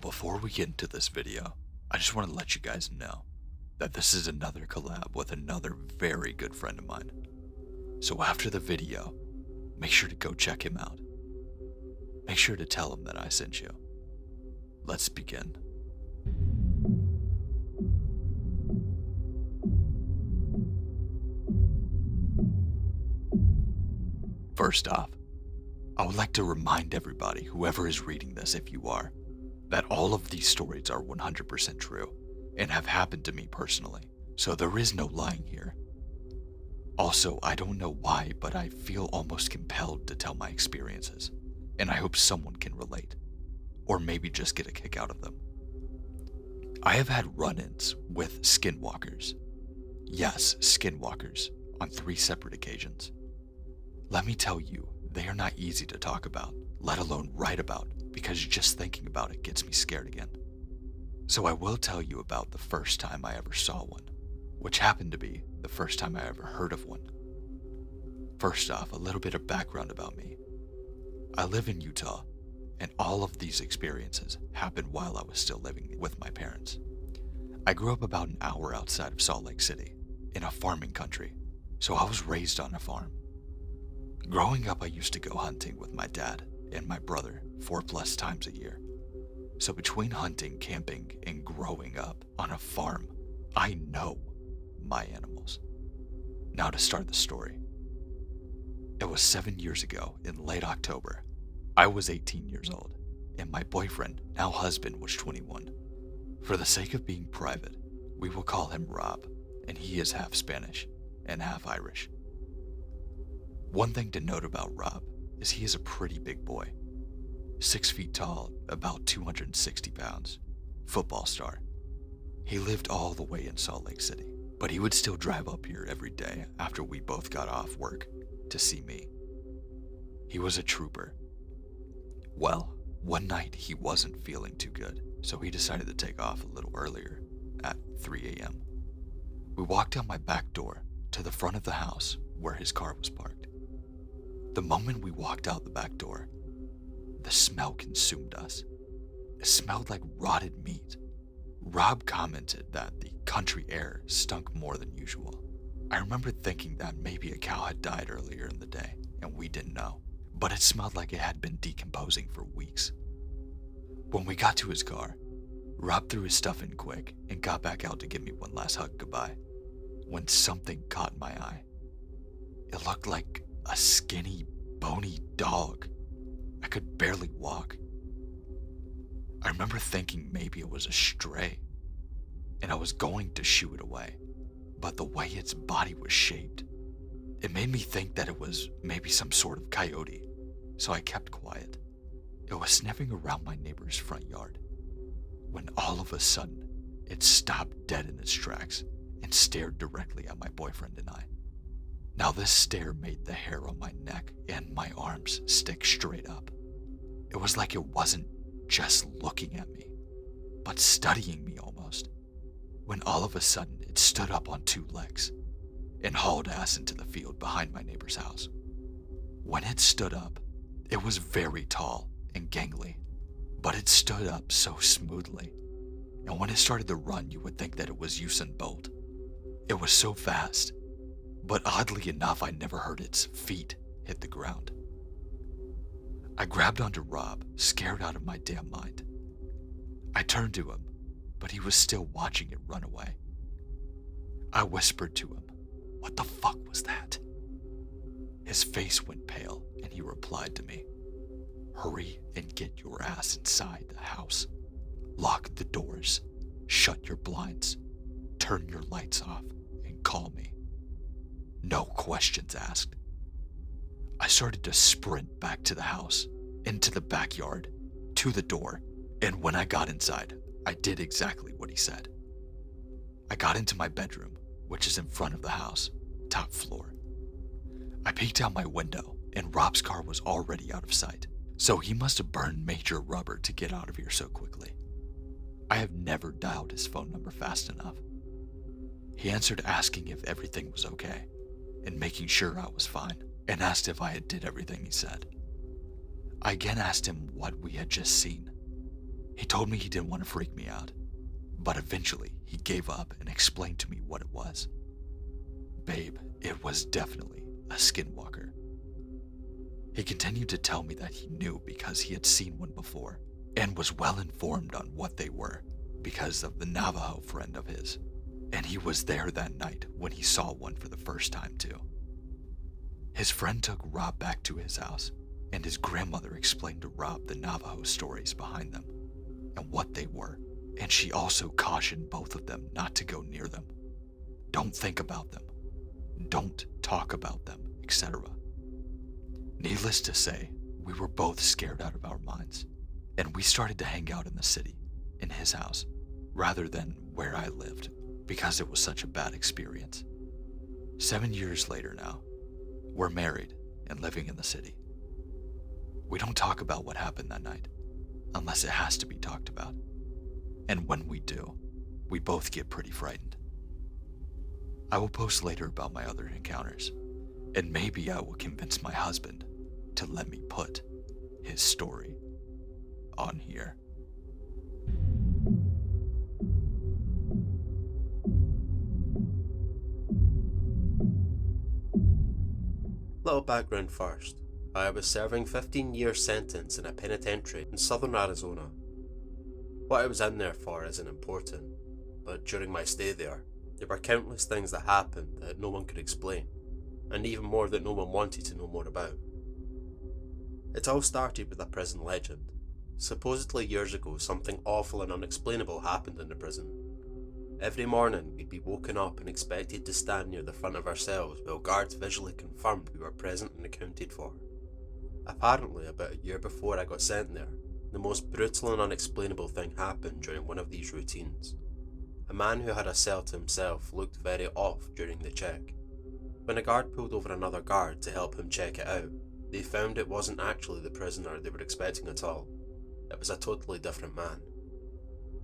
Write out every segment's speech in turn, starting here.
before we get into this video, I just want to let you guys know that this is another collab with another very good friend of mine. So after the video, make sure to go check him out. Make sure to tell him that I sent you. Let's begin. First off, I would like to remind everybody, whoever is reading this if you are, that all of these stories are 100% true and have happened to me personally, so there is no lying here. Also, I don't know why, but I feel almost compelled to tell my experiences, and I hope someone can relate, or maybe just get a kick out of them. I have had run-ins with skinwalkers. Yes, skinwalkers, on 3 separate occasions. Let me tell you, they are not easy to talk about, let alone write about, because just thinking about it gets me scared again. So I will tell you about the first time I ever saw one, which happened to be the first time I ever heard of one. First off, a little bit of background about me. I live in Utah, and all of these experiences happened while I was still living with my parents. I grew up about an hour outside of Salt Lake City, in a farming country, so I was raised on a farm. Growing up, I used to go hunting with my dad and my brother 4+ times a year. So between hunting, camping, and growing up on a farm, I know my animals. Now to start the story. It was 7 years ago in late October. I was 18 years old, and my boyfriend, now husband, was 21. For the sake of being private, we will call him Rob, and he is half Spanish and half Irish. One thing to note about Rob is he is a pretty big boy. 6 feet tall, about 260 pounds, football star. He lived all the way in Salt Lake City, but he would still drive up here every day after we both got off work to see me. He was a trooper. Well, one night he wasn't feeling too good, so he decided to take off a little earlier at 3 a.m. We walked out my back door to the front of the house where his car was parked. The moment we walked out the back door, the smell consumed us. It smelled like rotted meat. Rob commented that the country air stunk more than usual. I remember thinking that maybe a cow had died earlier in the day, and we didn't know, but it smelled like it had been decomposing for weeks. When we got to his car, Rob threw his stuff in quick and got back out to give me one last hug goodbye, when something caught my eye. It looked like a skinny, bony dog. I could barely walk. I remember thinking maybe it was a stray, and I was going to shoo it away, but the way its body was shaped, it made me think that it was maybe some sort of coyote, so I kept quiet. It was sniffing around my neighbor's front yard, when all of a sudden, it stopped dead in its tracks and stared directly at my boyfriend and I. Now this stare made the hair on my neck and my arms stick straight up. It was like it wasn't just looking at me, but studying me almost. When all of a sudden it stood up on 2 legs and hauled ass into the field behind my neighbor's house. When it stood up, it was very tall and gangly, but it stood up so smoothly. And when it started to run, you would think that it was Usain Bolt. It was so fast. But oddly enough, I never heard its feet hit the ground. I grabbed onto Rob, scared out of my damn mind. I turned to him, but he was still watching it run away. I whispered to him, "What the fuck was that?" His face went pale, and he replied to me, "Hurry and get your ass inside the house. Lock the doors, shut your blinds, turn your lights off, and call me. No questions asked." I started to sprint back to the house, into the backyard, to the door, and when I got inside, I did exactly what he said. I got into my bedroom, which is in front of the house, top floor. I peeked out my window, and Rob's car was already out of sight, so he must have burned major rubber to get out of here so quickly. I have never dialed his phone number fast enough. He answered asking if everything was okay, and making sure I was fine, and asked if I had did everything he said. I again asked him what we had just seen. He told me he didn't want to freak me out, but eventually he gave up and explained to me what it was. Babe, it was definitely a skinwalker. He continued to tell me that he knew because he had seen one before and was well informed on what they were because of the Navajo friend of his, and he was there that night when he saw one for the first time too. His friend took Rob back to his house, and his grandmother explained to Rob the Navajo stories behind them and what they were, and she also cautioned both of them not to go near them. Don't think about them. Don't talk about them, etc. Needless to say, we were both scared out of our minds, and we started to hang out in the city, in his house, rather than where I lived, because it was such a bad experience. 7 years later now, we're married and living in the city. We don't talk about what happened that night, unless it has to be talked about. And when we do, we both get pretty frightened. I will post later about my other encounters, and maybe I will convince my husband to let me put his story on here. Little background first. I was serving 15-year sentence in a penitentiary in southern Arizona. What I was in there for isn't important, but during my stay there were countless things that happened that no one could explain, and even more that no one wanted to know more about. It all started with a prison legend. Supposedly years ago, something awful and unexplainable happened in the prison. Every morning, we'd be woken up and expected to stand near the front of our cells while guards visually confirmed we were present and accounted for. Apparently, about a year before I got sent there, the most brutal and unexplainable thing happened during one of these routines. A man who had a cell to himself looked very off during the check. When a guard pulled over another guard to help him check it out, they found it wasn't actually the prisoner they were expecting at all. It was a totally different man.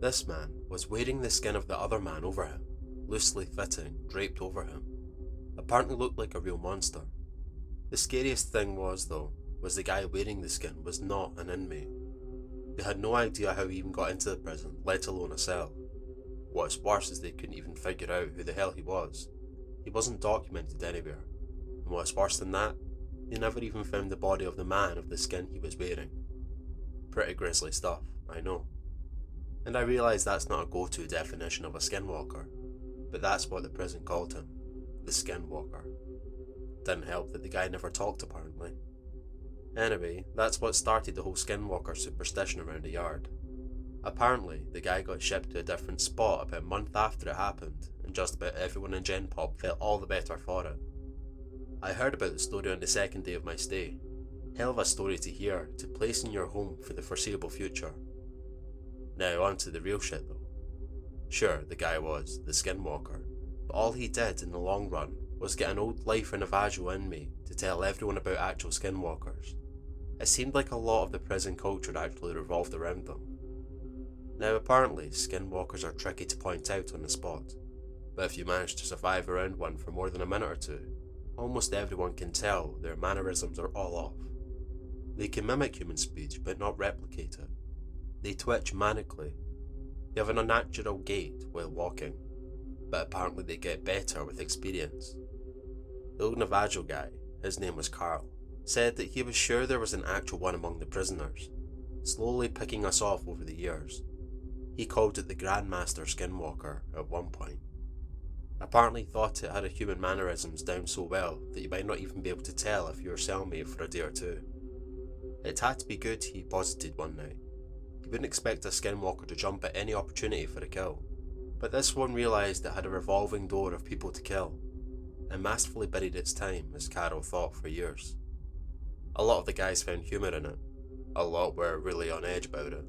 This man was wearing the skin of the other man over him, loosely fitting, draped over him. Apparently looked like a real monster. The scariest thing was the guy wearing the skin was not an inmate. They had no idea how he even got into the prison, let alone a cell. What's worse is they couldn't even figure out who the hell he was. He wasn't documented anywhere. And what's worse than that, they never even found the body of the man of the skin he was wearing. Pretty grisly stuff, I know. And I realise that's not a go-to definition of a skinwalker, but that's what the prison called him, the Skinwalker. Didn't help that the guy never talked apparently. Anyway, that's what started the whole Skinwalker superstition around the yard. Apparently, the guy got shipped to a different spot about a month after it happened, and just about everyone in Gen Pop felt all the better for it. I heard about the story on the second day of my stay. Hell of a story to hear, to place in your home for the foreseeable future. Now on to the real shit though. Sure, the guy was the Skinwalker, but all he did in the long run was get an old lifer Navajo inmate to tell everyone about actual skinwalkers. It seemed like a lot of the prison culture actually revolved around them. Now apparently, skinwalkers are tricky to point out on the spot, but if you manage to survive around one for more than a minute or two, almost everyone can tell their mannerisms are all off. They can mimic human speech but not replicate it. They twitch manically. They have an unnatural gait while walking, but apparently they get better with experience. The old Navajo guy, his name was Carl, said that he was sure there was an actual one among the prisoners, slowly picking us off over the years. He called it the Grandmaster Skinwalker at one point. Apparently thought it had a human mannerisms down so well that you might not even be able to tell if you were cellmate for a day or two. It had to be good, he posited one night. He wouldn't expect a skinwalker to jump at any opportunity for a kill, but this one realised it had a revolving door of people to kill, and masterfully bided its time as Carol thought for years. A lot of the guys found humour in it, a lot were really on edge about it.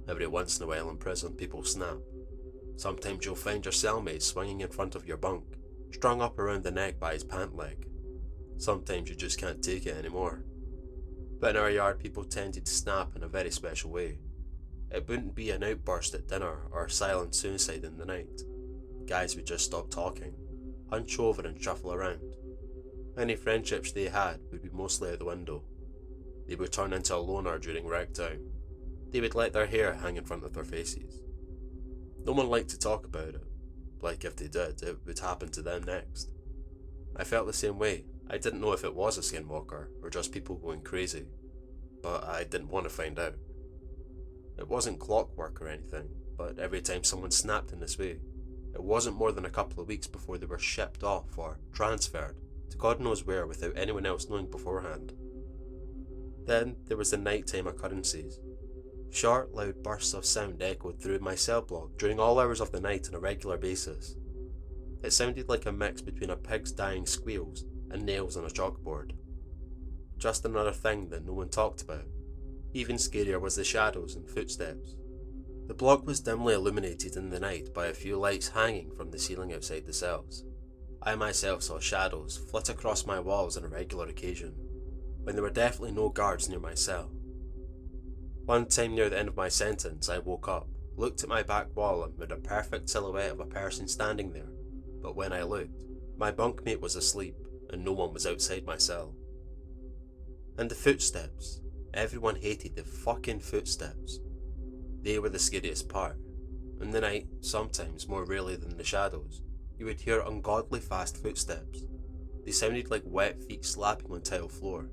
Every once in a while in prison people snap. Sometimes you'll find your cellmate swinging in front of your bunk, strung up around the neck by his pant leg. Sometimes you just can't take it anymore. But in our yard people tended to snap in a very special way. It wouldn't be an outburst at dinner or silent suicide in the night. Guys would just stop talking, hunch over and shuffle around. Any friendships they had would be mostly out the window. They would turn into a loner during rec time. They would let their hair hang in front of their faces. No one liked to talk about it, like if they did, it would happen to them next. I felt the same way. I didn't know if it was a skinwalker or just people going crazy, but I didn't want to find out. It wasn't clockwork or anything, but every time someone snapped in this way, it wasn't more than a couple of weeks before they were shipped off or transferred to God knows where without anyone else knowing beforehand. Then there was the nighttime occurrences. Short, loud bursts of sound echoed through my cell block during all hours of the night on a regular basis. It sounded like a mix between a pig's dying squeals and nails on a chalkboard. Just another thing that no one talked about. Even scarier was the shadows and footsteps. The block was dimly illuminated in the night by a few lights hanging from the ceiling outside the cells. I myself saw shadows flit across my walls on a regular occasion, when there were definitely no guards near my cell. One time near the end of my sentence, I woke up, looked at my back wall and made a perfect silhouette of a person standing there, but when I looked, my bunkmate was asleep and no one was outside my cell. And the footsteps. Everyone hated the fucking footsteps. They were the scariest part. In the night, sometimes more rarely than the shadows, you would hear ungodly fast footsteps. They sounded like wet feet slapping on tile floor.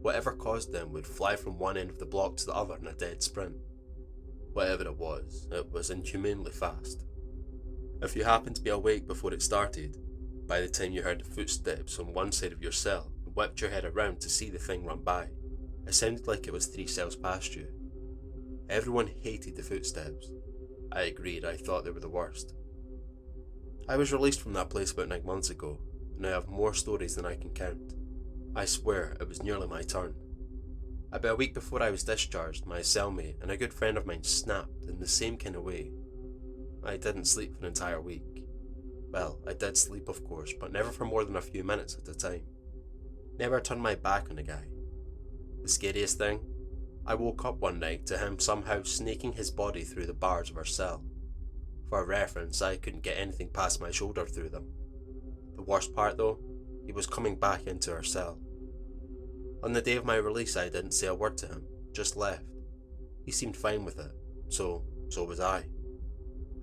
Whatever caused them would fly from one end of the block to the other in a dead sprint. Whatever it was inhumanely fast. If you happened to be awake before it started, by the time you heard the footsteps on one side of your cell and whipped your head around to see the thing run by, it sounded like it was 3 cells past you. Everyone hated the footsteps. I agreed, I thought they were the worst. I was released from that place about 9 months ago, and I have more stories than I can count. I swear it was nearly my turn. About a week before I was discharged, my cellmate and a good friend of mine snapped in the same kind of way. I didn't sleep for an entire week. Well, I did sleep of course, but never for more than a few minutes at a time. Never turned my back on the guy. The scariest thing? I woke up one night to him somehow snaking his body through the bars of our cell. For reference, I couldn't get anything past my shoulder through them. The worst part though, he was coming back into our cell. On the day of my release I didn't say a word to him, just left. He seemed fine with it, so was I.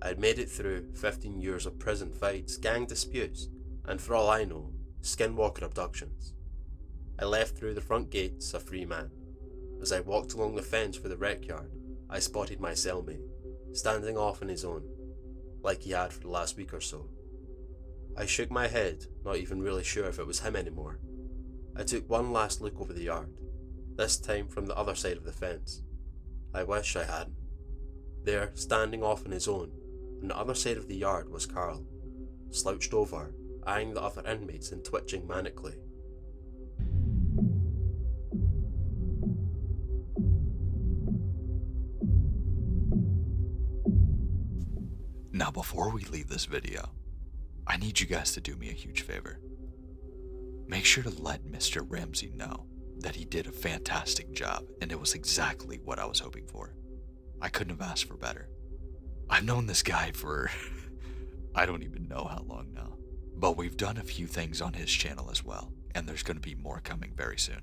I had made it through 15 years of prison fights, gang disputes, and for all I know, Skinwalker abductions. I left through the front gates a free man. As I walked along the fence for the rec yard, I spotted my cellmate, standing off on his own, like he had for the last week or so. I shook my head, not even really sure if it was him anymore. I took one last look over the yard, this time from the other side of the fence. I wish I hadn't. There, standing off on his own, on the other side of the yard was Carl, slouched over, eyeing the other inmates and twitching manically. Now before we leave this video, I need you guys to do me a huge favor. Make sure to let Mr. Ramsay know that he did a fantastic job and it was exactly what I was hoping for. I couldn't have asked for better. I've known this guy for I don't even know how long now, but we've done a few things on his channel as well, and there's going to be more coming very soon,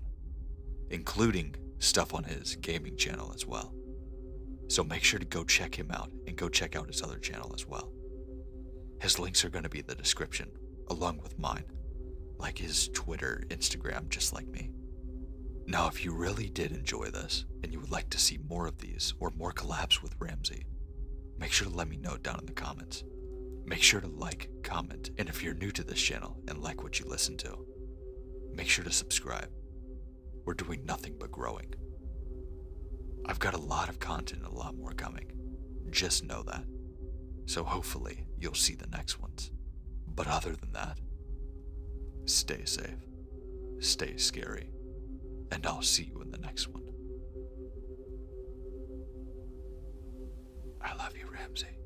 including stuff on his gaming channel as well. So make sure to go check him out and go check out his other channel as well. His links are going to be in the description, along with mine, like his Twitter, Instagram, just like me. Now, if you really did enjoy this and you would like to see more of these or more collabs with Ramsay, make sure to let me know down in the comments. Make sure to like, comment, and if you're new to this channel and like what you listen to, make sure to subscribe. We're doing nothing but growing. I've got a lot of content and a lot more coming. Just know that. So hopefully you'll see the next ones. But other than that, stay safe, stay scary, and I'll see you in the next one. I love you, Ramsay.